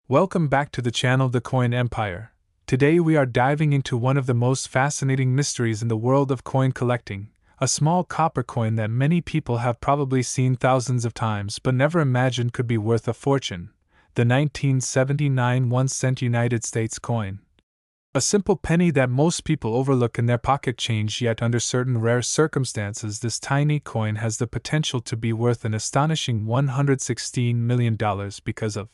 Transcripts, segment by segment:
Welcome back to the channel The Coin Empire. Today we are diving into one of the most fascinating mysteries in the world of coin collecting, a small copper coin that many people have probably seen thousands of times but never imagined could be worth a fortune, the 1979 1-cent United States coin. A simple penny that most people overlook in their pocket change, yet under certain rare circumstances this tiny coin has the potential to be worth an astonishing $116 million because of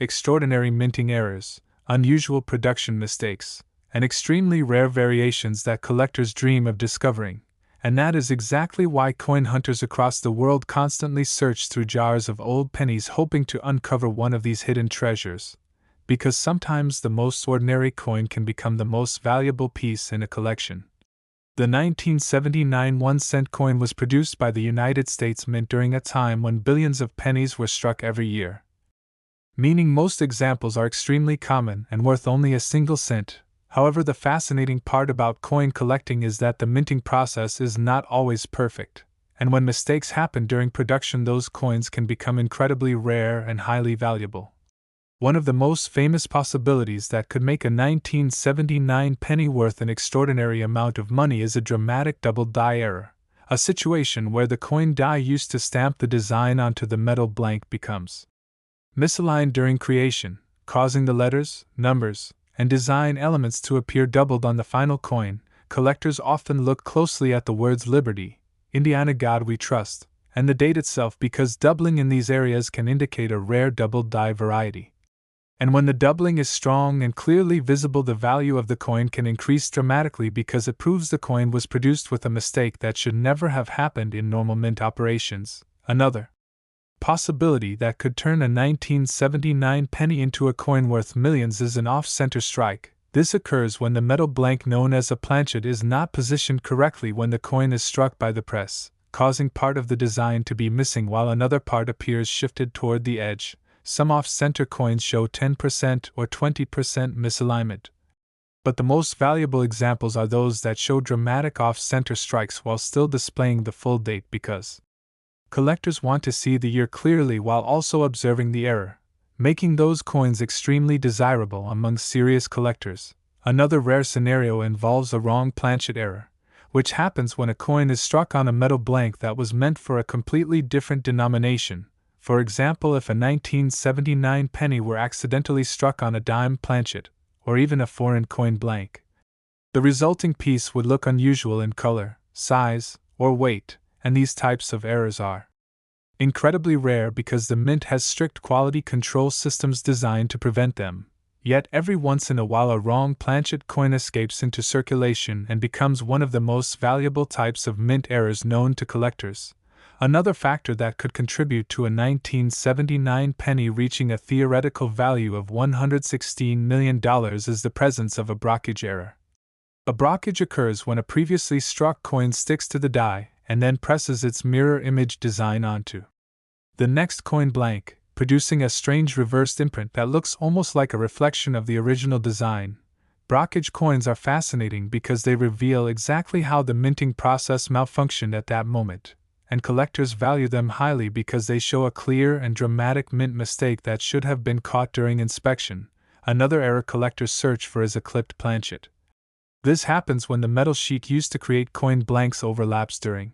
extraordinary minting errors, unusual production mistakes, and extremely rare variations that collectors dream of discovering. And that is exactly why coin hunters across the world constantly search through jars of old pennies hoping to uncover one of these hidden treasures. Because sometimes the most ordinary coin can become the most valuable piece in a collection. The 1979 1-cent coin was produced by the United States Mint during a time when billions of pennies were struck every year. Meaning most examples are extremely common and worth only a single cent. However, the fascinating part about coin collecting is that the minting process is not always perfect, and when mistakes happen during production, those coins can become incredibly rare and highly valuable. One of the most famous possibilities that could make a 1979 penny worth an extraordinary amount of money is a dramatic double die error, a situation where the coin die used to stamp the design onto the metal blank becomes misaligned during creation, causing the letters, numbers, and design elements to appear doubled on the final coin. Collectors often look closely at the words Liberty, Indiana God We Trust, and the date itself because doubling in these areas can indicate a rare double die variety. And when the doubling is strong and clearly visible, the value of the coin can increase dramatically because it proves the coin was produced with a mistake that should never have happened in normal mint operations. Another possibility that could turn a 1979 penny into a coin worth millions is an off-center strike. This occurs when the metal blank known as a planchet is not positioned correctly when the coin is struck by the press, causing part of the design to be missing while another part appears shifted toward the edge. Some off-center coins show 10% or 20% misalignment. But the most valuable examples are those that show dramatic off-center strikes while still displaying the full date because collectors want to see the year clearly while also observing the error, making those coins extremely desirable among serious collectors. Another rare scenario involves a wrong planchet error, which happens when a coin is struck on a metal blank that was meant for a completely different denomination. For example, if a 1979 penny were accidentally struck on a dime planchet, or even a foreign coin blank, the resulting piece would look unusual in color, size, or weight, and these types of errors are incredibly rare because the mint has strict quality control systems designed to prevent them. Yet every once in a while a wrong planchet coin escapes into circulation and becomes one of the most valuable types of mint errors known to collectors. Another factor that could contribute to a 1979 penny reaching a theoretical value of $116 million is the presence of a brockage error. A brockage occurs when a previously struck coin sticks to the die and then presses its mirror image design onto the next coin blank, producing a strange reversed imprint that looks almost like a reflection of the original design. Brockage coins are fascinating because they reveal exactly how the minting process malfunctioned at that moment, and collectors value them highly because they show a clear and dramatic mint mistake that should have been caught during inspection. Another error collectors search for is a clipped planchet. This happens when the metal sheet used to create coin blanks overlaps during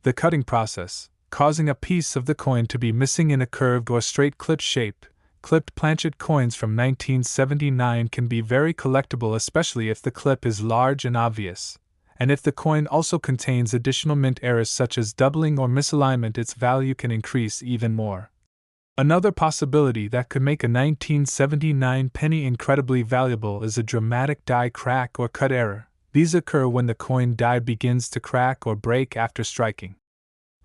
the cutting process, causing a piece of the coin to be missing in a curved or straight clip shape. Clipped planchet coins from 1979 can be very collectible, especially if the clip is large and obvious. And if the coin also contains additional mint errors such as doubling or misalignment, its value can increase even more. Another possibility that could make a 1979 penny incredibly valuable is a dramatic die crack or cut error. These occur when the coin die begins to crack or break after striking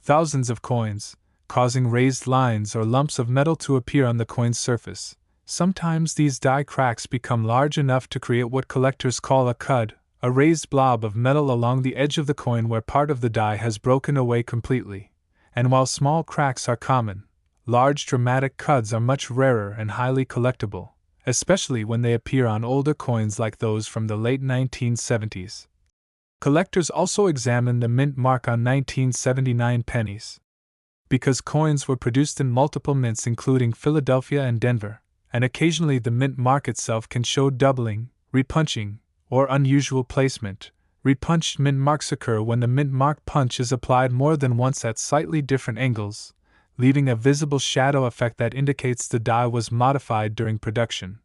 thousands of coins, causing raised lines or lumps of metal to appear on the coin's surface. Sometimes these die cracks become large enough to create what collectors call a cud, a raised blob of metal along the edge of the coin where part of the die has broken away completely. And while small cracks are common, large dramatic cuds are much rarer and highly collectible, especially when they appear on older coins like those from the late 1970s. Collectors also examine the mint mark on 1979 pennies. Because coins were produced in multiple mints including Philadelphia and Denver, and occasionally the mint mark itself can show doubling, repunching, or unusual placement. Repunched mint marks occur when the mint mark punch is applied more than once at slightly different angles, leaving a visible shadow effect that indicates the die was modified during production.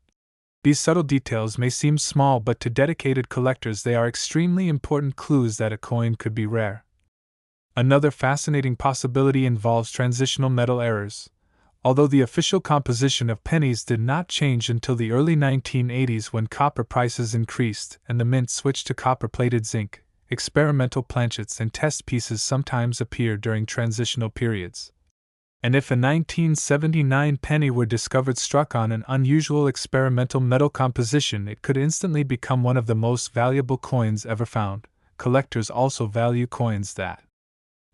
These subtle details may seem small, but to dedicated collectors they are extremely important clues that a coin could be rare. Another fascinating possibility involves transitional metal errors. Although the official composition of pennies did not change until the early 1980s when copper prices increased and the mint switched to copper-plated zinc, experimental planchets and test pieces sometimes appear during transitional periods. And if a 1979 penny were discovered struck on an unusual experimental metal composition, it could instantly become one of the most valuable coins ever found. Collectors also value coins that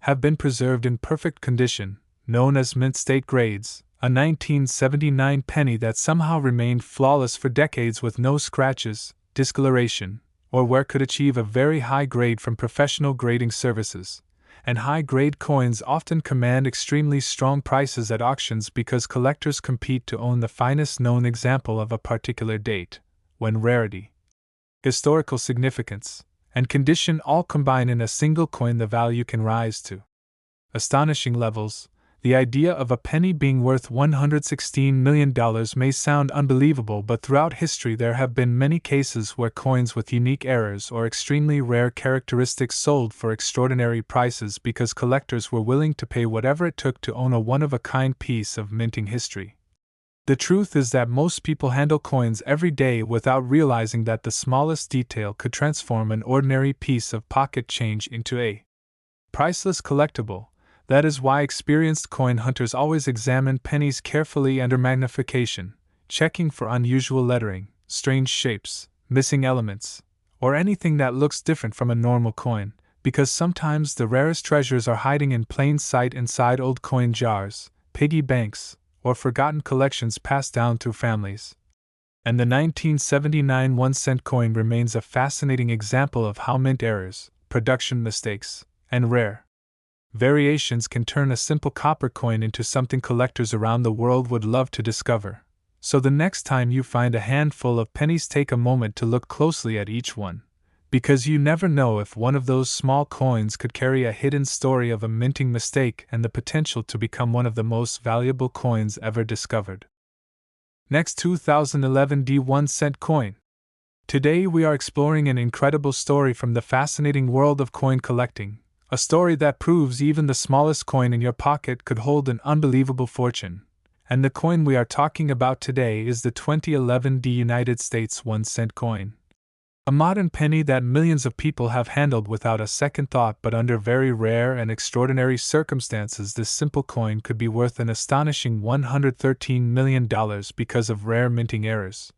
have been preserved in perfect condition, known as mint state grades. A 1979 penny that somehow remained flawless for decades with no scratches, discoloration, or wear could achieve a very high grade from professional grading services. And high-grade coins often command extremely strong prices at auctions because collectors compete to own the finest known example of a particular date, when rarity, historical significance, and condition all combine in a single coin, the value can rise to astonishing levels. The idea of a penny being worth $116 million may sound unbelievable, but throughout history there have been many cases where coins with unique errors or extremely rare characteristics sold for extraordinary prices because collectors were willing to pay whatever it took to own a one-of-a-kind piece of minting history. The truth is that most people handle coins every day without realizing that the smallest detail could transform an ordinary piece of pocket change into a priceless collectible. That is why experienced coin hunters always examine pennies carefully under magnification, checking for unusual lettering, strange shapes, missing elements, or anything that looks different from a normal coin, because sometimes the rarest treasures are hiding in plain sight inside old coin jars, piggy banks, or forgotten collections passed down through families. And the 1979 1-cent coin remains a fascinating example of how mint errors, production mistakes, and rare variations can turn a simple copper coin into something collectors around the world would love to discover. So the next time you find a handful of pennies, take a moment to look closely at each one, because you never know if one of those small coins could carry a hidden story of a minting mistake and the potential to become one of the most valuable coins ever discovered. Next, 2011 1-cent coin. Today we are exploring an incredible story from the fascinating world of coin collecting. A story that proves even the smallest coin in your pocket could hold an unbelievable fortune. And the coin we are talking about today is the 2011 United States 1-cent coin. A modern penny that millions of people have handled without a second thought, but under very rare and extraordinary circumstances this simple coin could be worth an astonishing $113 million because of rare minting errors,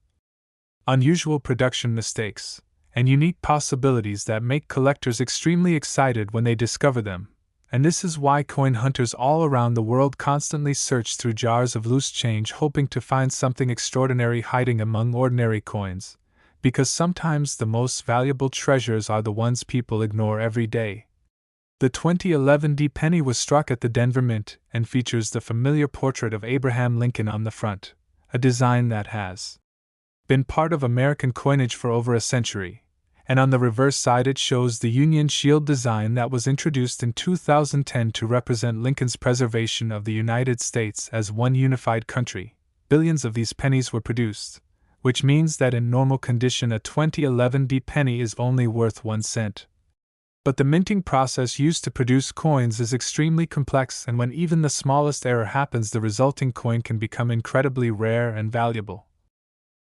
unusual production mistakes, and unique possibilities that make collectors extremely excited when they discover them. And this is why coin hunters all around the world constantly search through jars of loose change hoping to find something extraordinary hiding among ordinary coins, because sometimes the most valuable treasures are the ones people ignore every day. The 2011 penny was struck at the Denver Mint and features the familiar portrait of Abraham Lincoln on the front, a design that has been part of American coinage for over a century. And on the reverse side it shows the Union Shield design that was introduced in 2010 to represent Lincoln's preservation of the United States as one unified country. Billions of these pennies were produced, which means that in normal condition a 2011 penny is only worth 1 cent. But the minting process used to produce coins is extremely complex, and when even the smallest error happens, the resulting coin can become incredibly rare and valuable.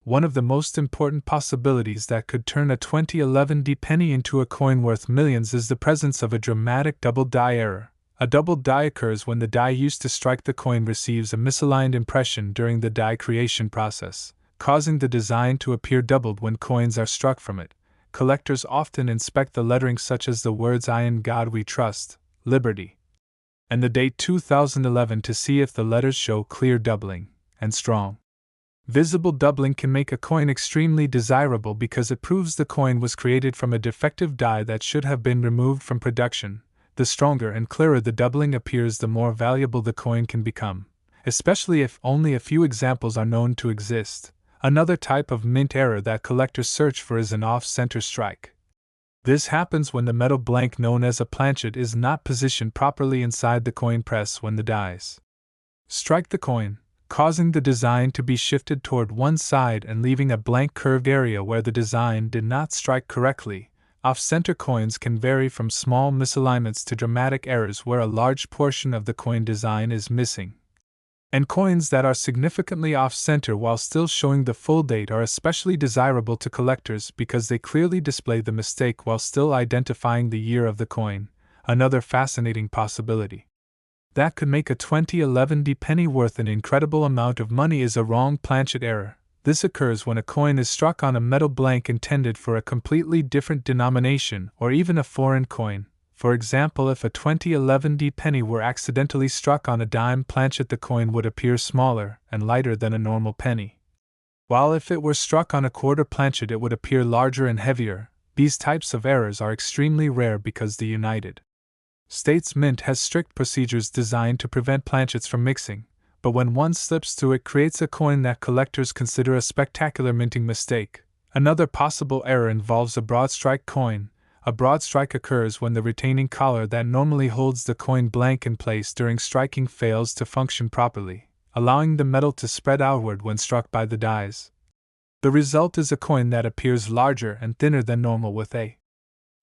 One of the most important possibilities that could turn a 2011 penny into a coin worth millions is the presence of a dramatic double die error. A double die occurs when the die used to strike the coin receives a misaligned impression during the die creation process, causing the design to appear doubled when coins are struck from it. Collectors often inspect the lettering, such as the words "I in God we trust," "Liberty," and the date 2011 to see if the letters show clear doubling and strong visible doubling can make a coin extremely desirable because it proves the coin was created from a defective die that should have been removed from production. The stronger and clearer the doubling appears, the more valuable the coin can become, especially if only a few examples are known to exist. Another type of mint error that collectors search for is an off-center strike. This happens when the metal blank known as a planchet is not positioned properly inside the coin press when the dies strike the coin, causing the design to be shifted toward one side and leaving a blank curved area where the design did not strike correctly. Off-center coins can vary from small misalignments to dramatic errors where a large portion of the coin design is missing. And coins that are significantly off-center while still showing the full date are especially desirable to collectors because they clearly display the mistake while still identifying the year of the coin. Another fascinating possibility that could make a 2011 penny worth an incredible amount of money is a wrong planchet error. This occurs when a coin is struck on a metal blank intended for a completely different denomination or even a foreign coin. For example, if a 2011 penny were accidentally struck on a dime planchet, the coin would appear smaller and lighter than a normal penny, while if it were struck on a quarter planchet it would appear larger and heavier. These types of errors are extremely rare because the United States Mint has strict procedures designed to prevent planchets from mixing, but when one slips through it creates a coin that collectors consider a spectacular minting mistake. Another possible error involves a broad strike coin. A broad strike occurs when the retaining collar that normally holds the coin blank in place during striking fails to function properly, allowing the metal to spread outward when struck by the dies. The result is a coin that appears larger and thinner than normal with a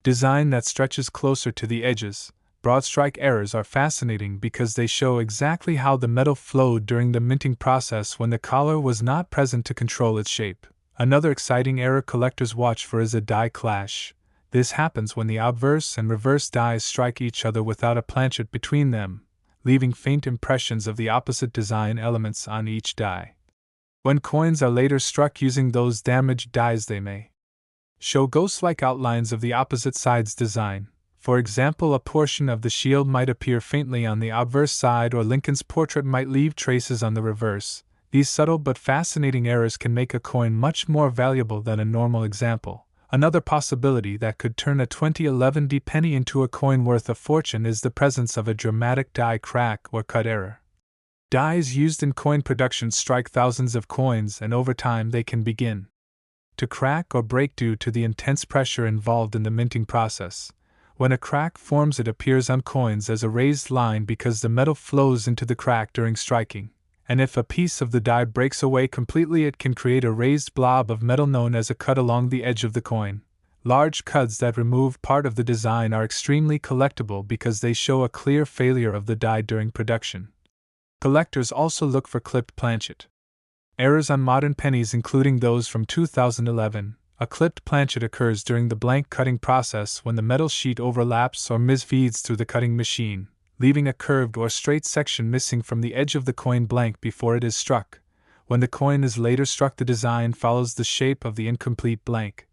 design that stretches closer to the edges. Broad strike errors are fascinating because they show exactly how the metal flowed during the minting process when the collar was not present to control its shape. Another exciting error collectors watch for is a die clash. This happens when the obverse and reverse dies strike each other without a planchet between them, leaving faint impressions of the opposite design elements on each die. When coins are later struck using those damaged dies, they may show ghost-like outlines of the opposite side's design. For example, a portion of the shield might appear faintly on the obverse side, or Lincoln's portrait might leave traces on the reverse. These subtle but fascinating errors can make a coin much more valuable than a normal example. Another possibility that could turn a 2011 penny into a coin worth a fortune is the presence of a dramatic die crack or cut error. Dies used in coin production strike thousands of coins, and over time they can begin to crack or break due to the intense pressure involved in the minting process. When a crack forms, it appears on coins as a raised line because the metal flows into the crack during striking. And if a piece of the die breaks away completely, it can create a raised blob of metal known as a cut along the edge of the coin. Large cuts that remove part of the design are extremely collectible because they show a clear failure of the die during production. Collectors also look for clipped planchet errors on modern pennies, including those from 2011. A clipped planchet occurs during the blank cutting process when the metal sheet overlaps or misfeeds through the cutting machine, leaving a curved or straight section missing from the edge of the coin blank before it is struck. When the coin is later struck, the design follows the shape of the incomplete blank,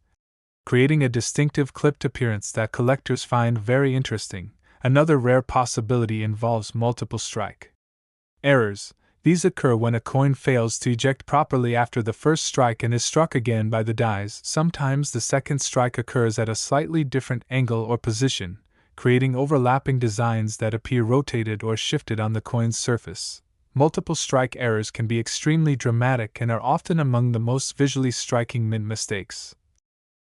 creating a distinctive clipped appearance that collectors find very interesting. Another rare possibility involves multiple strike errors. These occur when a coin fails to eject properly after the first strike and is struck again by the dies. Sometimes the second strike occurs at a slightly different angle or position, creating overlapping designs that appear rotated or shifted on the coin's surface. Multiple strike errors can be extremely dramatic and are often among the most visually striking mint mistakes.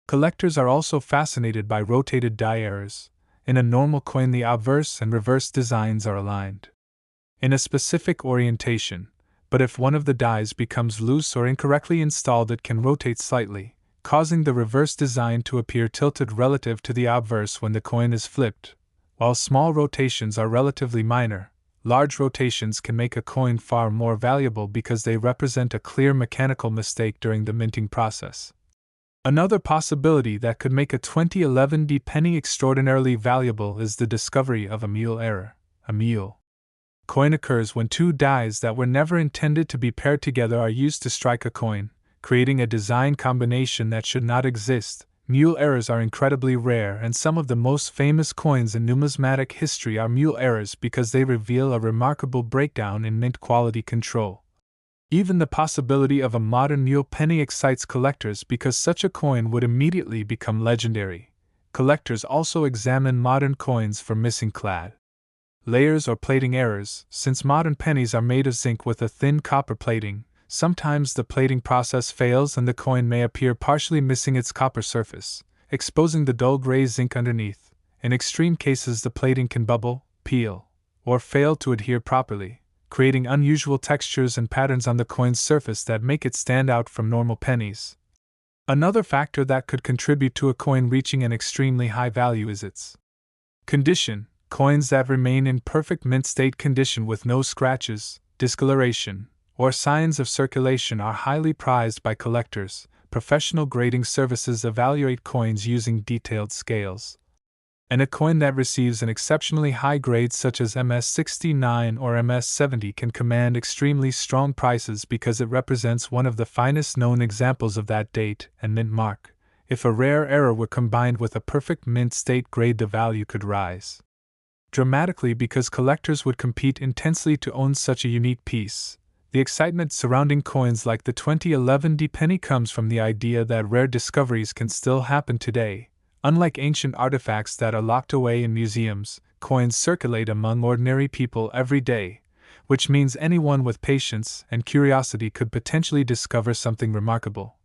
Collectors are also fascinated by rotated die errors. In a normal coin, the obverse and reverse designs are aligned in a specific orientation, but if one of the dies becomes loose or incorrectly installed, it can rotate slightly, causing the reverse design to appear tilted relative to the obverse when the coin is flipped. While small rotations are relatively minor, large rotations can make a coin far more valuable because they represent a clear mechanical mistake during the minting process. Another possibility that could make a 2011 penny extraordinarily valuable is the discovery of a mule error. A mule coin occurs when two dies that were never intended to be paired together are used to strike a coin, creating a design combination that should not exist. Mule errors are incredibly rare, and some of the most famous coins in numismatic history are mule errors because they reveal a remarkable breakdown in mint quality control. Even the possibility of a modern mule penny excites collectors because such a coin would immediately become legendary. Collectors also examine modern coins for missing clad layers or plating errors. Since modern pennies are made of zinc with a thin copper plating, sometimes the plating process fails and the coin may appear partially missing its copper surface, exposing the dull gray zinc underneath. In extreme cases, the plating can bubble, peel, or fail to adhere properly, creating unusual textures and patterns on the coin's surface that make it stand out from normal pennies. Another factor that could contribute to a coin reaching an extremely high value is its condition. Coins that remain in perfect mint state condition with no scratches, discoloration, or signs of circulation are highly prized by collectors. Professional grading services evaluate coins using detailed scales. And a coin that receives an exceptionally high grade such as MS69 or MS70 can command extremely strong prices because it represents one of the finest known examples of that date and mint mark. If a rare error were combined with a perfect mint state grade, the value could rise dramatically because collectors would compete intensely to own such a unique piece. The excitement surrounding coins like the 2011 D penny comes from the idea that rare discoveries can still happen today. Unlike ancient artifacts that are locked away in museums, coins circulate among ordinary people every day, which means anyone with patience and curiosity could potentially discover something remarkable.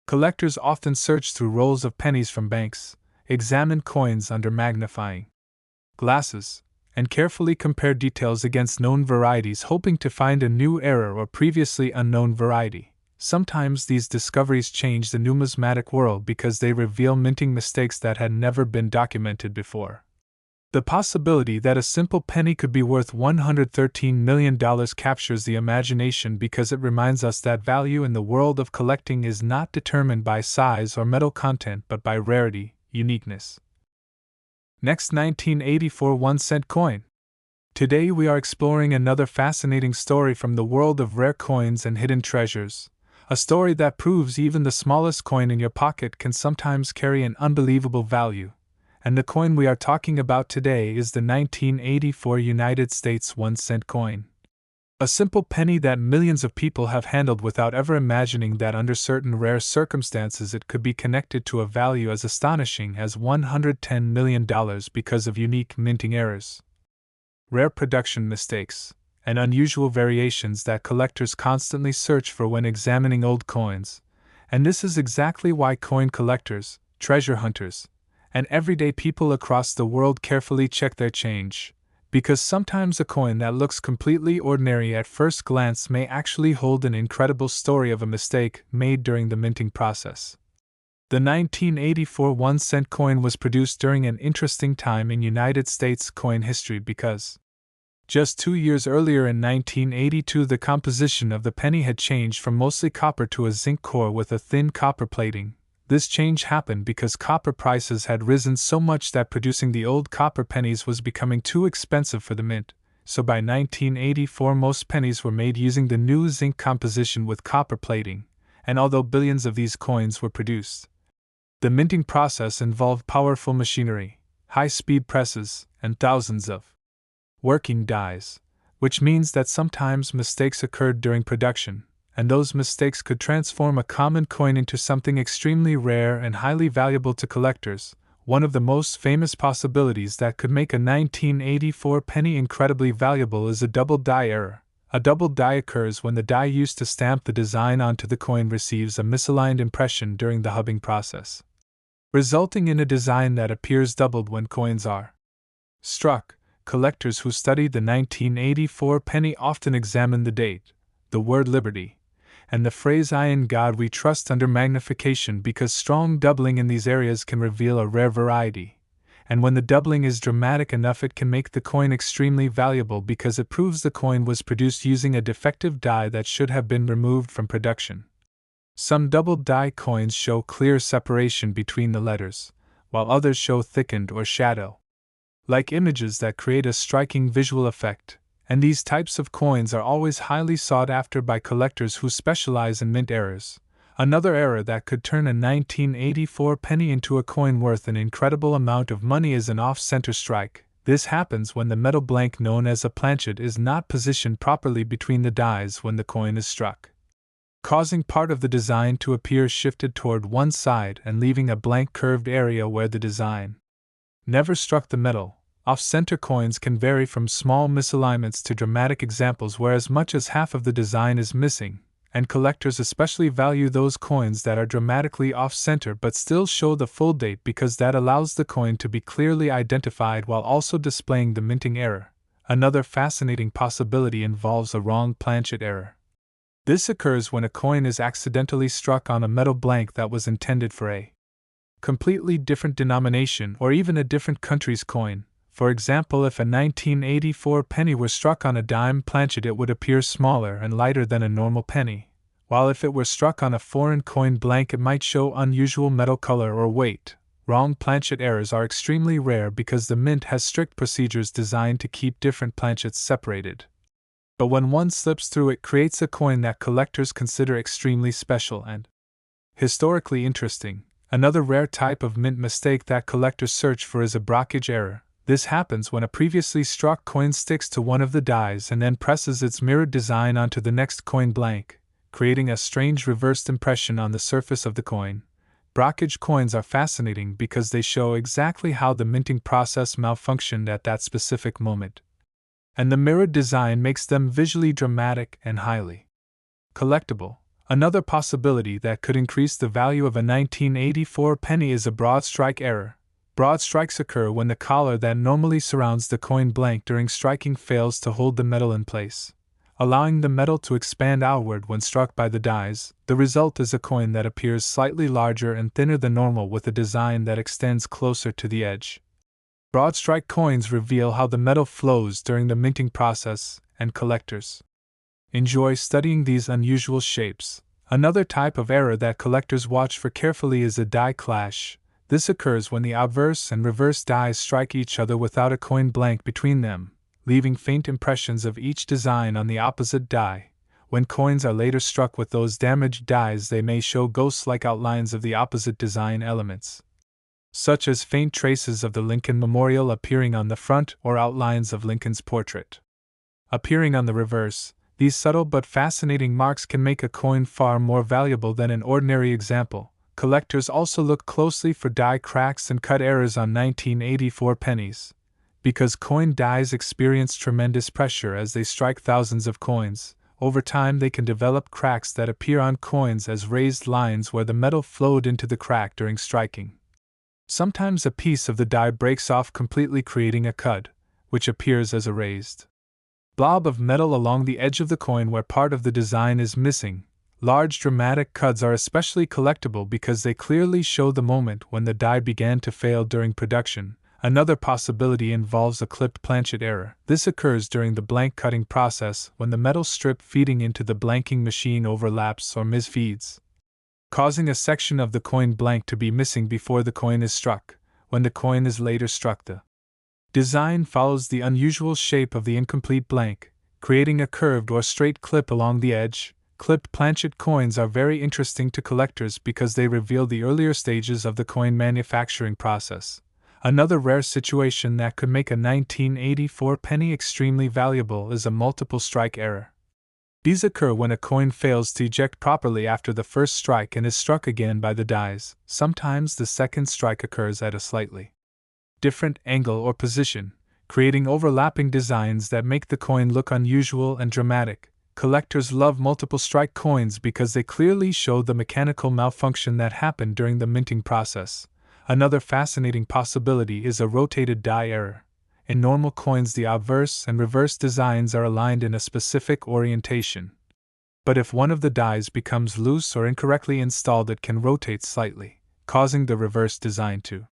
Collectors often search through rolls of pennies from banks, examine coins under magnifying glasses, and carefully compare details against known varieties, hoping to find a new error or previously unknown variety. Sometimes these discoveries change the numismatic world because they reveal minting mistakes that had never been documented before. The possibility that a simple penny could be worth $113 million captures the imagination because it reminds us that value in the world of collecting is not determined by size or metal content but by rarity, uniqueness. Next, 1984 1-cent coin. Today we are exploring another fascinating story from the world of rare coins and hidden treasures. A story that proves even the smallest coin in your pocket can sometimes carry an unbelievable value. And the coin we are talking about today is the 1984 United States 1-cent coin. A simple penny that millions of people have handled without ever imagining that under certain rare circumstances it could be connected to a value as astonishing as $110 million because of unique minting errors, rare production mistakes, and unusual variations that collectors constantly search for when examining old coins. And this is exactly why coin collectors, treasure hunters, and everyday people across the world carefully check their change. Because sometimes a coin that looks completely ordinary at first glance may actually hold an incredible story of a mistake made during the minting process. The 1984 1-cent coin was produced during an interesting time in United States coin history because just 2 years earlier in 1982 the composition of the penny had changed from mostly copper to a zinc core with a thin copper plating. This change happened because copper prices had risen so much that producing the old copper pennies was becoming too expensive for the mint, so by 1984 most pennies were made using the new zinc composition with copper plating, and although billions of these coins were produced, the minting process involved powerful machinery, high-speed presses, and thousands of working dies, which means that sometimes mistakes occurred during production, and those mistakes could transform a common coin into something extremely rare and highly valuable to collectors. One of the most famous possibilities that could make a 1984 penny incredibly valuable is a double die error. A double die occurs when the die used to stamp the design onto the coin receives a misaligned impression during the hubbing process, resulting in a design that appears doubled when coins are struck. Collectors who studied the 1984 penny often examine the date, the word liberty, and the phrase "I in God we trust" under magnification because strong doubling in these areas can reveal a rare variety, and when the doubling is dramatic enough it can make the coin extremely valuable because it proves the coin was produced using a defective die that should have been removed from production. Some double die coins show clear separation between the letters, while others show thickened or shadow-like images that create a striking visual effect. And these types of coins are always highly sought after by collectors who specialize in mint errors. Another error that could turn a 1984 penny into a coin worth an incredible amount of money is an off-center strike. This happens when the metal blank known as a planchet is not positioned properly between the dies when the coin is struck, causing part of the design to appear shifted toward one side and leaving a blank curved area where the design never struck the metal. Off-center coins can vary from small misalignments to dramatic examples where as much as half of the design is missing, and collectors especially value those coins that are dramatically off-center but still show the full date because that allows the coin to be clearly identified while also displaying the minting error. Another fascinating possibility involves a wrong planchet error. This occurs when a coin is accidentally struck on a metal blank that was intended for a completely different denomination or even a different country's coin. For example, if a 1984 penny were struck on a dime planchet, it would appear smaller and lighter than a normal penny, while if it were struck on a foreign coin blank, it might show unusual metal color or weight. Wrong planchet errors are extremely rare because the mint has strict procedures designed to keep different planchets separated. But when one slips through, it creates a coin that collectors consider extremely special and historically interesting. Another rare type of mint mistake that collectors search for is a blockage error. This happens when a previously struck coin sticks to one of the dies and then presses its mirrored design onto the next coin blank, creating a strange reversed impression on the surface of the coin. Blockage coins are fascinating because they show exactly how the minting process malfunctioned at that specific moment. And the mirrored design makes them visually dramatic and highly collectible. Another possibility that could increase the value of a 1984 penny is a broad strike error. Broad strikes occur when the collar that normally surrounds the coin blank during striking fails to hold the metal in place, allowing the metal to expand outward when struck by the dies. The result is a coin that appears slightly larger and thinner than normal with a design that extends closer to the edge. Broad strike coins reveal how the metal flows during the minting process, and collectors enjoy studying these unusual shapes. Another type of error that collectors watch for carefully is a die clash. This occurs when the obverse and reverse dies strike each other without a coin blank between them, leaving faint impressions of each design on the opposite die. When coins are later struck with those damaged dies, they may show ghost-like outlines of the opposite design elements, such as faint traces of the Lincoln Memorial appearing on the front or outlines of Lincoln's portrait appearing on the reverse. These subtle but fascinating marks can make a coin far more valuable than an ordinary example. Collectors also look closely for die cracks and cut errors on 1984 pennies. Because coin dies experience tremendous pressure as they strike thousands of coins, over time they can develop cracks that appear on coins as raised lines where the metal flowed into the crack during striking. Sometimes a piece of the die breaks off completely, creating a cud, which appears as a raised blob of metal along the edge of the coin where part of the design is missing. Large dramatic cuds are especially collectible because they clearly show the moment when the die began to fail during production. Another possibility involves a clipped planchet error. This occurs during the blank cutting process when the metal strip feeding into the blanking machine overlaps or misfeeds, causing a section of the coin blank to be missing before the coin is struck. When the coin is later struck, the design follows the unusual shape of the incomplete blank, creating a curved or straight clip along the edge. Clipped planchet coins are very interesting to collectors because they reveal the earlier stages of the coin manufacturing process. Another rare situation that could make a 1984 penny extremely valuable is a multiple strike error. These occur when a coin fails to eject properly after the first strike and is struck again by the dies. Sometimes the second strike occurs at a slightly different angle or position, creating overlapping designs that make the coin look unusual and dramatic. Collectors love multiple strike coins because they clearly show the mechanical malfunction that happened during the minting process. Another fascinating possibility is a rotated die error. In normal coins, the obverse and reverse designs are aligned in a specific orientation. But if one of the dies becomes loose or incorrectly installed, it can rotate slightly, causing the reverse design to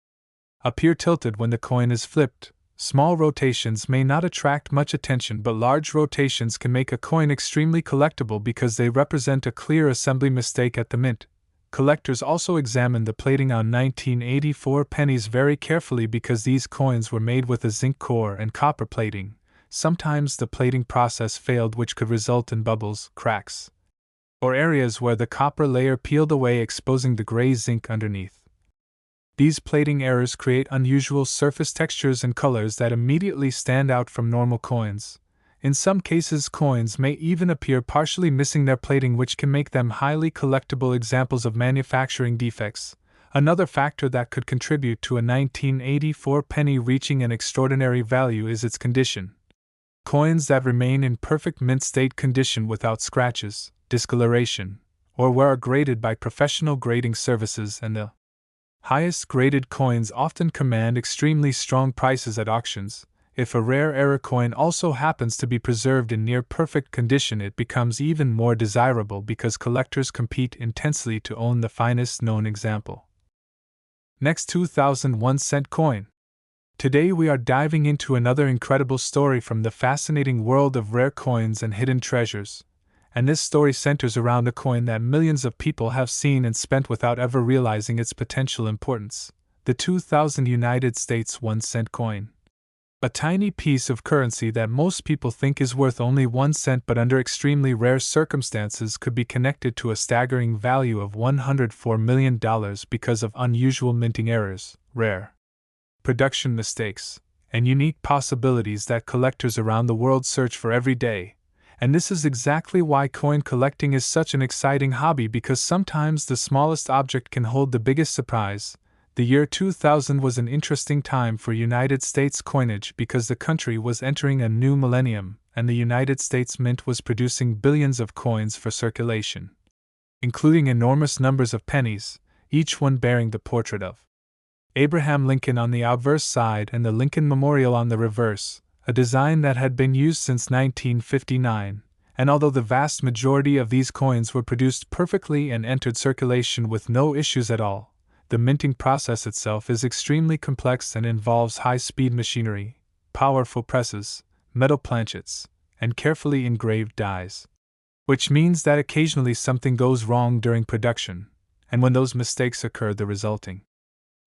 appear tilted when the coin is flipped. Small rotations may not attract much attention, but large rotations can make a coin extremely collectible because they represent a clear assembly mistake at the mint. Collectors also examine the plating on 1984 pennies very carefully because these coins were made with a zinc core and copper plating. Sometimes the plating process failed, which could result in bubbles, cracks, or areas where the copper layer peeled away, exposing the gray zinc underneath. These plating errors create unusual surface textures and colors that immediately stand out from normal coins. In some cases, coins may even appear partially missing their plating, which can make them highly collectible examples of manufacturing defects. Another factor that could contribute to a 1984 penny reaching an extraordinary value is its condition. Coins that remain in perfect mint state condition without scratches, discoloration, or were graded by professional grading services, and the highest graded coins often command extremely strong prices at auctions. If a rare error coin also happens to be preserved in near perfect condition, it becomes even more desirable because collectors compete intensely to own the finest known example. Next, 2001 cent coin. Today we are diving into another incredible story from the fascinating world of rare coins and hidden treasures. And this story centers around a coin that millions of people have seen and spent without ever realizing its potential importance: the 2000 United States 1 cent coin. A tiny piece of currency that most people think is worth only 1 cent, but under extremely rare circumstances could be connected to a staggering value of $104 million because of unusual minting errors, rare production mistakes, and unique possibilities that collectors around the world search for every day. And this is exactly why coin collecting is such an exciting hobby, because sometimes the smallest object can hold the biggest surprise. The year 2000 was an interesting time for United States coinage because the country was entering a new millennium, and the United States Mint was producing billions of coins for circulation, including enormous numbers of pennies, each one bearing the portrait of Abraham Lincoln on the obverse side and the Lincoln Memorial on the reverse, a design that had been used since 1959, and although the vast majority of these coins were produced perfectly and entered circulation with no issues at all, the minting process itself is extremely complex and involves high-speed machinery, powerful presses, metal planchets, and carefully engraved dies. Which means that occasionally something goes wrong during production, and when those mistakes occur, the resulting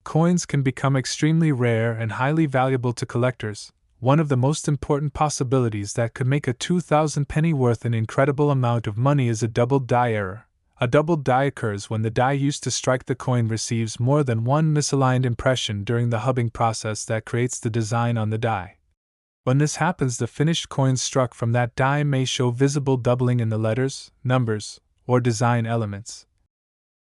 coins can become extremely rare and highly valuable to collectors. One of the most important possibilities that could make a 2000 penny worth an incredible amount of money is a doubled die error. A doubled die occurs when the die used to strike the coin receives more than one misaligned impression during the hubbing process that creates the design on the die. When this happens, the finished coin struck from that die may show visible doubling in the letters, numbers, or design elements.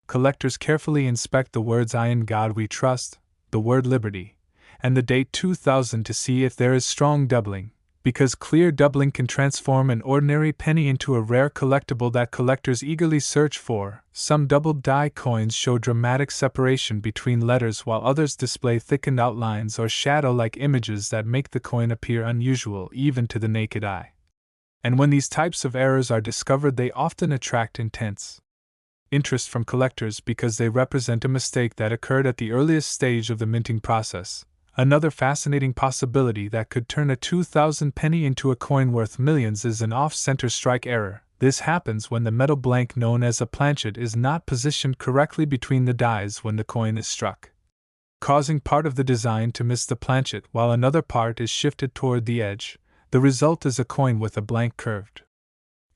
Collectors carefully inspect the words "I in God we trust," the word "liberty," and the date 2000 to see if there is strong doubling, because clear doubling can transform an ordinary penny into a rare collectible that collectors eagerly search for. Some doubled die coins show dramatic separation between letters, while others display thickened outlines or shadow-like images that make the coin appear unusual even to the naked eye. And when these types of errors are discovered, they often attract intense interest from collectors because they represent a mistake that occurred at the earliest stage of the minting process. Another fascinating possibility that could turn a 2000 penny into a coin worth millions is an off-center strike error. This happens when the metal blank known as a planchet is not positioned correctly between the dies when the coin is struck, causing part of the design to miss the planchet while another part is shifted toward the edge. The result is a coin with a blank curved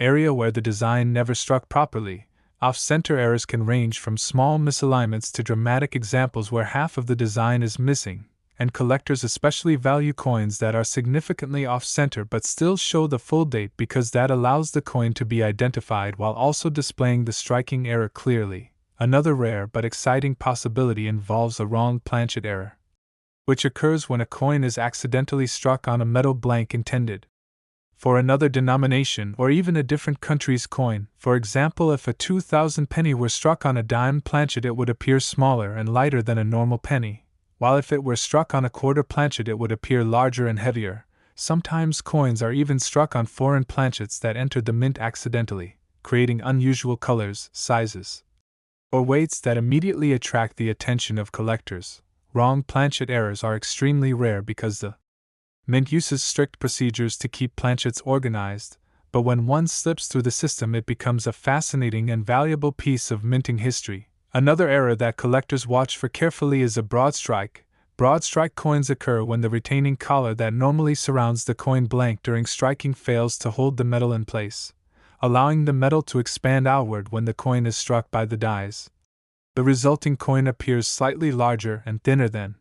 area where the design never struck properly. Off-center errors can range from small misalignments to dramatic examples where half of the design is missing, and collectors especially value coins that are significantly off-center but still show the full date because that allows the coin to be identified while also displaying the striking error clearly. Another rare but exciting possibility involves a wrong planchet error, which occurs when a coin is accidentally struck on a metal blank intended for another denomination or even a different country's coin. For example, if a 2000 penny were struck on a dime planchet, it would appear smaller and lighter than a normal penny, while if it were struck on a quarter planchet, it would appear larger and heavier. Sometimes coins are even struck on foreign planchets that entered the mint accidentally, creating unusual colors, sizes, or weights that immediately attract the attention of collectors. Wrong planchet errors are extremely rare because the mint uses strict procedures to keep planchets organized, but when one slips through the system, it becomes a fascinating and valuable piece of minting history. Another error that collectors watch for carefully is a broad strike. Broad strike coins occur when the retaining collar that normally surrounds the coin blank during striking fails to hold the metal in place, allowing the metal to expand outward when the coin is struck by the dies. The resulting coin appears slightly larger and thinner than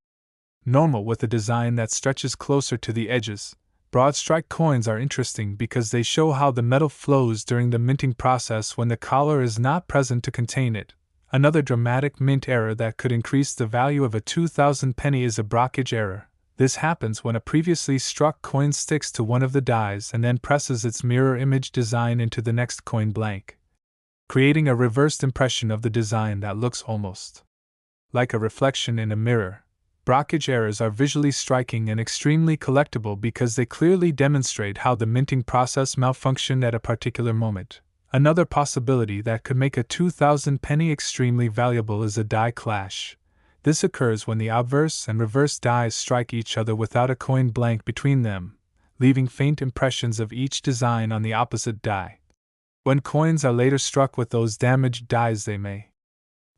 normal, with a design that stretches closer to the edges. Broad strike coins are interesting because they show how the metal flows during the minting process when the collar is not present to contain it. Another dramatic mint error that could increase the value of a 2,000 penny is a blockage error. This happens when a previously struck coin sticks to one of the dies and then presses its mirror image design into the next coin blank, creating a reversed impression of the design that looks almost like a reflection in a mirror. Blockage errors are visually striking and extremely collectible because they clearly demonstrate how the minting process malfunctioned at a particular moment. Another possibility that could make a 2,000 penny extremely valuable is a die clash. This occurs when the obverse and reverse dies strike each other without a coin blank between them, leaving faint impressions of each design on the opposite die. When coins are later struck with those damaged dies, they may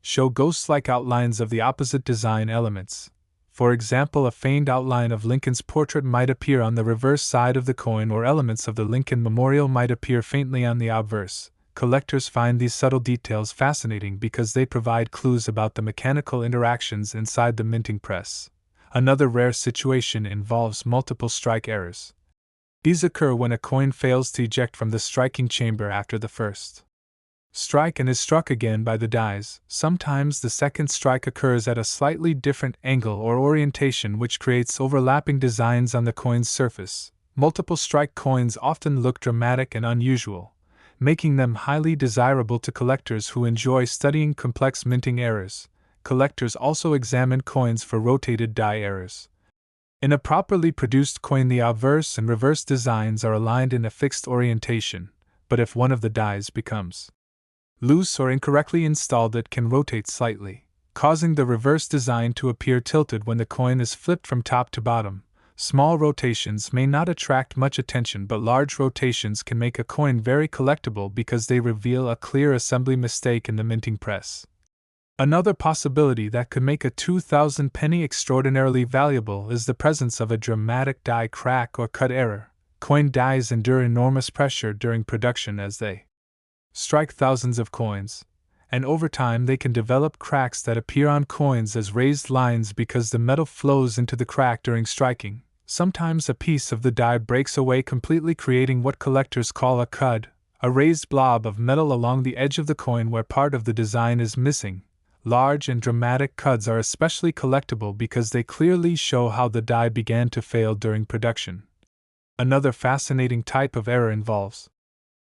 show ghost-like outlines of the opposite design elements. For example, a feigned outline of Lincoln's portrait might appear on the reverse side of the coin, or elements of the Lincoln Memorial might appear faintly on the obverse. Collectors find these subtle details fascinating because they provide clues about the mechanical interactions inside the minting press. Another rare situation involves multiple strike errors. These occur when a coin fails to eject from the striking chamber after the first strike and is struck again by the dies. Sometimes the second strike occurs at a slightly different angle or orientation, which creates overlapping designs on the coin's surface. Multiple strike coins often look dramatic and unusual, making them highly desirable to collectors who enjoy studying complex minting errors. Collectors also examine coins for rotated die errors. In a properly produced coin, the obverse and reverse designs are aligned in a fixed orientation, but if one of the dies becomes loose or incorrectly installed, it can rotate slightly, causing the reverse design to appear tilted when the coin is flipped from top to bottom. Small rotations may not attract much attention, but large rotations can make a coin very collectible because they reveal a clear assembly mistake in the minting press. Another possibility that could make a 2,000 penny extraordinarily valuable is the presence of a dramatic die crack or cut error. Coin dies endure enormous pressure during production as they strike thousands of coins, and over time they can develop cracks that appear on coins as raised lines because the metal flows into the crack during striking. Sometimes a piece of the die breaks away completely, creating what collectors call a cud, a raised blob of metal along the edge of the coin where part of the design is missing. Large and dramatic cuds are especially collectible because they clearly show how the die began to fail during production. Another fascinating type of error involves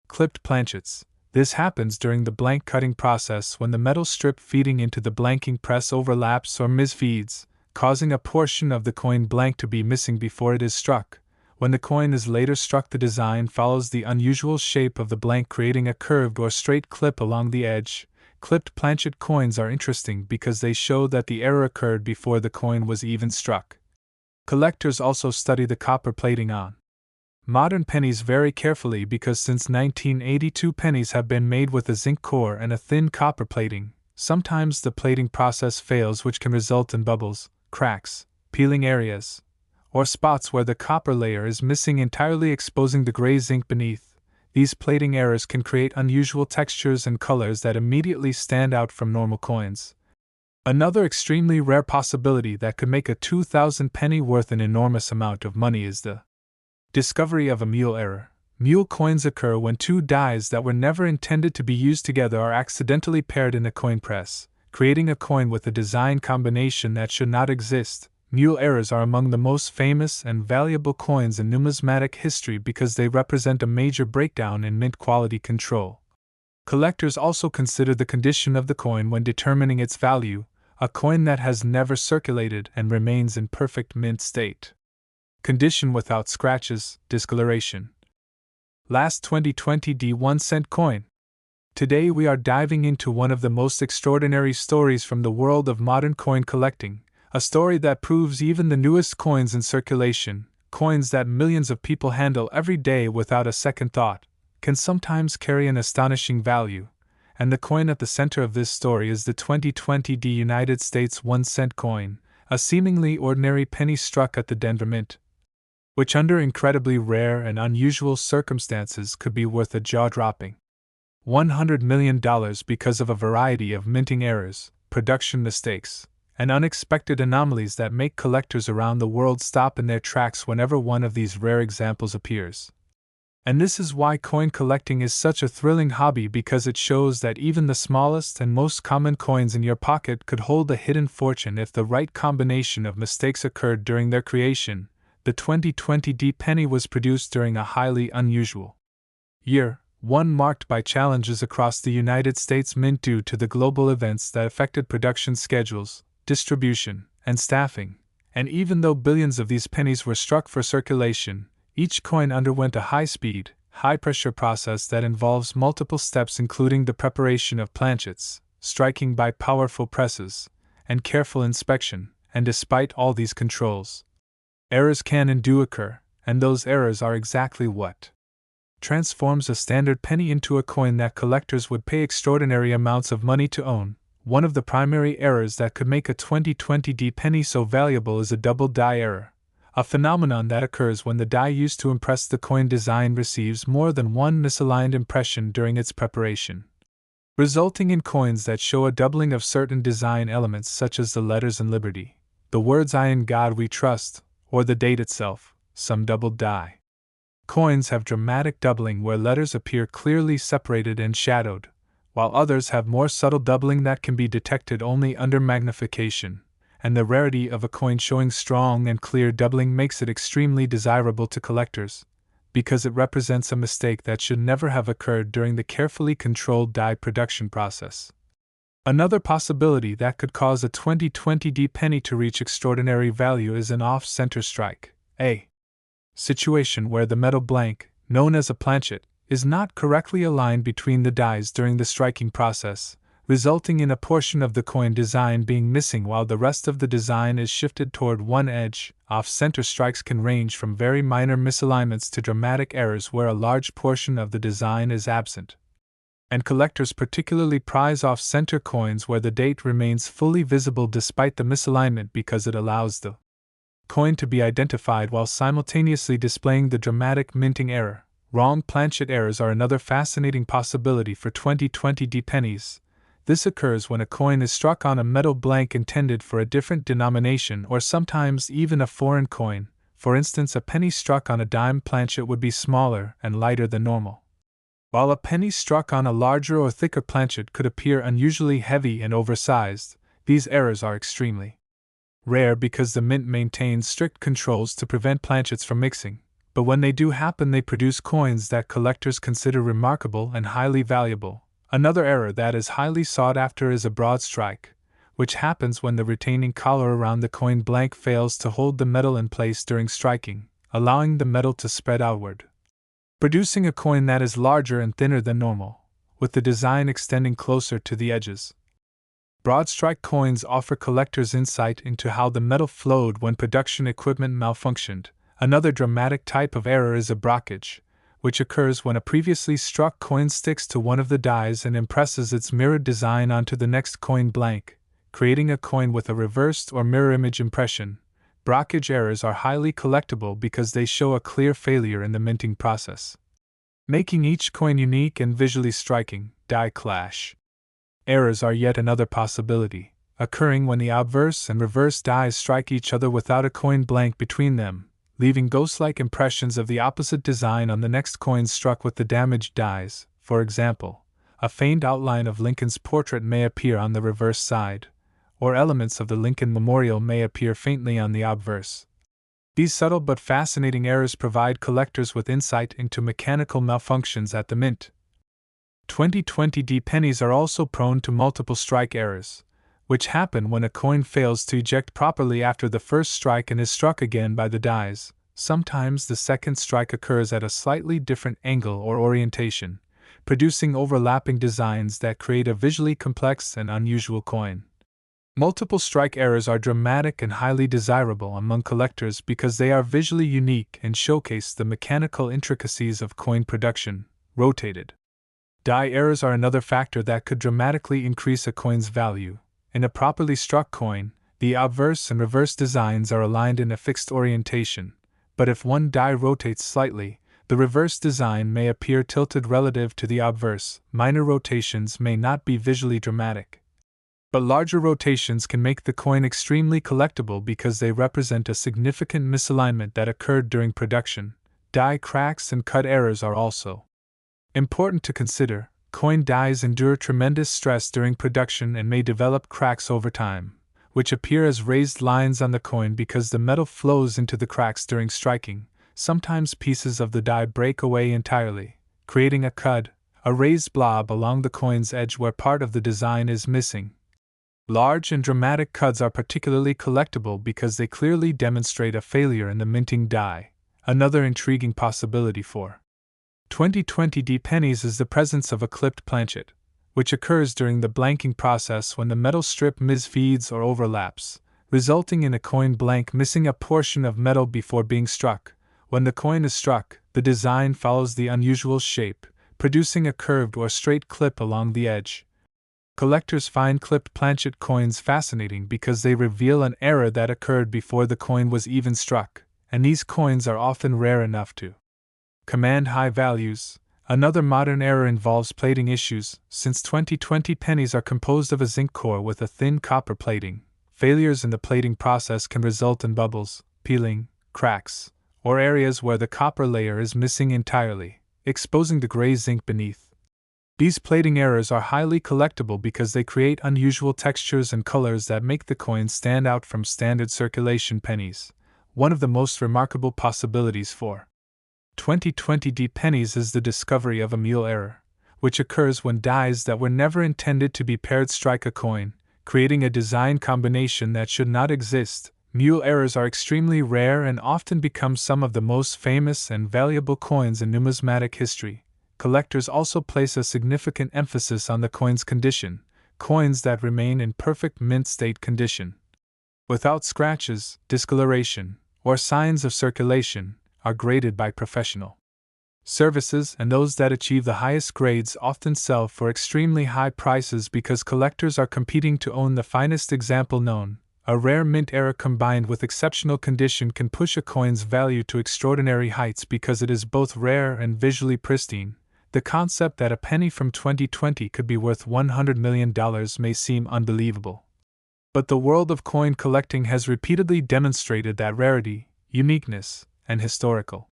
clipped planchets. This happens during the blank cutting process when the metal strip feeding into the blanking press overlaps or misfeeds, causing a portion of the coin blank to be missing before it is struck. When the coin is later struck, the design follows the unusual shape of the blank, creating a curved or straight clip along the edge. Clipped planchet coins are interesting because they show that the error occurred before the coin was even struck. Collectors also study the copper plating on modern pennies very carefully because since 1982 pennies have been made with a zinc core and a thin copper plating. Sometimes the plating process fails, which can result in bubbles, cracks, peeling areas, or spots where the copper layer is missing entirely, exposing the gray zinc beneath. These plating errors can create unusual textures and colors that immediately stand out from normal coins. Another extremely rare possibility that could make a 2,000 penny worth an enormous amount of money is the discovery of a mule error. Mule coins occur when two dies that were never intended to be used together are accidentally paired in a coin press, creating a coin with a design combination that should not exist. Mule errors are among the most famous and valuable coins in numismatic history because they represent a major breakdown in mint quality control. Collectors also consider the condition of the coin when determining its value. A coin that has never circulated and remains in perfect mint state. Condition without scratches, discoloration. Last 2020 D 1-cent coin. Today we are diving into one of the most extraordinary stories from the world of modern coin collecting, a story that proves even the newest coins in circulation, coins that millions of people handle every day without a second thought, can sometimes carry an astonishing value. And the coin at the center of this story is the 2020 D United States 1-cent coin, a seemingly ordinary penny struck at the Denver Mint, which under incredibly rare and unusual circumstances could be worth a jaw-dropping $100 million because of a variety of minting errors, production mistakes, and unexpected anomalies that make collectors around the world stop in their tracks whenever one of these rare examples appears. And this is why coin collecting is such a thrilling hobby, because it shows that even the smallest and most common coins in your pocket could hold a hidden fortune if the right combination of mistakes occurred during their creation. The 2020 D penny was produced during a highly unusual year, one marked by challenges across the United States Mint due to the global events that affected production schedules, distribution, and staffing. And even though billions of these pennies were struck for circulation, each coin underwent a high-speed, high-pressure process that involves multiple steps, including the preparation of planchets, striking by powerful presses, and careful inspection. And despite all these controls, errors can and do occur, and those errors are exactly what transforms a standard penny into a coin that collectors would pay extraordinary amounts of money to own. One of the primary errors that could make a 2020 D penny so valuable is a double die error, a phenomenon that occurs when the die used to impress the coin design receives more than one misaligned impression during its preparation, resulting in coins that show a doubling of certain design elements such as the letters in Liberty, the words "I in God we trust," or the date itself. Some double die coins have dramatic doubling where letters appear clearly separated and shadowed, while others have more subtle doubling that can be detected only under magnification, and the rarity of a coin showing strong and clear doubling makes it extremely desirable to collectors, because it represents a mistake that should never have occurred during the carefully controlled die production process. Another possibility that could cause a 2020 D penny to reach extraordinary value is an off-center strike, a situation where the metal blank, known as a planchet, is not correctly aligned between the dies during the striking process, resulting in a portion of the coin design being missing while the rest of the design is shifted toward one edge. Off-center strikes can range from very minor misalignments to dramatic errors where a large portion of the design is absent. And collectors particularly prize off-center coins where the date remains fully visible despite the misalignment, because it allows the coin to be identified while simultaneously displaying the dramatic minting error. Wrong planchet errors are another fascinating possibility for 2020 D pennies. This occurs when a coin is struck on a metal blank intended for a different denomination or sometimes even a foreign coin. For instance, a penny struck on a dime planchet would be smaller and lighter than normal, while a penny struck on a larger or thicker planchet could appear unusually heavy and oversized. These errors are extremely rare because the mint maintains strict controls to prevent planchets from mixing, but when they do happen, they produce coins that collectors consider remarkable and highly valuable. Another error that is highly sought after is a broad strike, which happens when the retaining collar around the coin blank fails to hold the metal in place during striking, allowing the metal to spread outward, producing a coin that is larger and thinner than normal, with the design extending closer to the edges. Broad strike coins offer collectors insight into how the metal flowed when production equipment malfunctioned. Another dramatic type of error is a brockage, which occurs when a previously struck coin sticks to one of the dies and impresses its mirrored design onto the next coin blank, creating a coin with a reversed or mirror image impression. Brockage errors are highly collectible because they show a clear failure in the minting process, making each coin unique and visually striking. Die clash errors are yet another possibility, occurring when the obverse and reverse dies strike each other without a coin blank between them, leaving ghost-like impressions of the opposite design on the next coin struck with the damaged dies. For example, a faint outline of Lincoln's portrait may appear on the reverse side, or elements of the Lincoln Memorial may appear faintly on the obverse. These subtle but fascinating errors provide collectors with insight into mechanical malfunctions at the mint. 2020 D pennies are also prone to multiple strike errors, which happen when a coin fails to eject properly after the first strike and is struck again by the dies. Sometimes the second strike occurs at a slightly different angle or orientation, producing overlapping designs that create a visually complex and unusual coin. Multiple strike errors are dramatic and highly desirable among collectors because they are visually unique and showcase the mechanical intricacies of coin production. Rotated die errors are another factor that could dramatically increase a coin's value. In a properly struck coin, the obverse and reverse designs are aligned in a fixed orientation, but if one die rotates slightly, the reverse design may appear tilted relative to the obverse. Minor rotations may not be visually dramatic, but larger rotations can make the coin extremely collectible because they represent a significant misalignment that occurred during production. Die cracks and cut errors are also important to consider. Coin dies endure tremendous stress during production and may develop cracks over time, which appear as raised lines on the coin because the metal flows into the cracks during striking. Sometimes pieces of the die break away entirely, creating a cud, a raised blob along the coin's edge where part of the design is missing. Large and dramatic cuds are particularly collectible because they clearly demonstrate a failure in the minting die. Another intriguing possibility for 2020 pennies is the presence of a clipped planchet, which occurs during the blanking process when the metal strip misfeeds or overlaps, resulting in a coin blank missing a portion of metal before being struck. When the coin is struck, the design follows the unusual shape, producing a curved or straight clip along the edge. Collectors find clipped planchet coins fascinating because they reveal an error that occurred before the coin was even struck, and these coins are often rare enough to command high values. Another modern error involves plating issues. Since 2020 pennies are composed of a zinc core with a thin copper plating, failures in the plating process can result in bubbles, peeling, cracks, or areas where the copper layer is missing entirely, exposing the gray zinc beneath. These plating errors are highly collectible because they create unusual textures and colors that make the coin stand out from standard circulation pennies. One of the most remarkable possibilities for 2020 pennies is the discovery of a mule error, which occurs when dies that were never intended to be paired strike a coin, creating a design combination that should not exist. Mule errors are extremely rare and often become some of the most famous and valuable coins in numismatic history. Collectors also place a significant emphasis on the coin's condition, coins that remain in perfect mint state condition, without scratches, discoloration, or signs of circulation, are graded by professional services, and those that achieve the highest grades often sell for extremely high prices because collectors are competing to own the finest example known. A rare mint error combined with exceptional condition can push a coin's value to extraordinary heights because it is both rare and visually pristine. The concept that a penny from 2020 could be worth $100 million may seem unbelievable. But the world of coin collecting has repeatedly demonstrated that rarity, uniqueness, and historical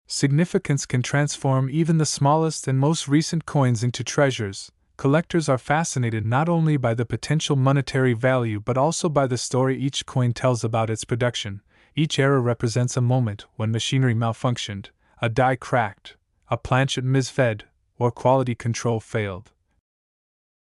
significance can transform even the smallest and most recent coins into treasures. Collectors are fascinated not only by the potential monetary value but also by the story each coin tells about its production. Each error represents a moment when machinery malfunctioned, a die cracked, a planchet misfed, or quality control failed.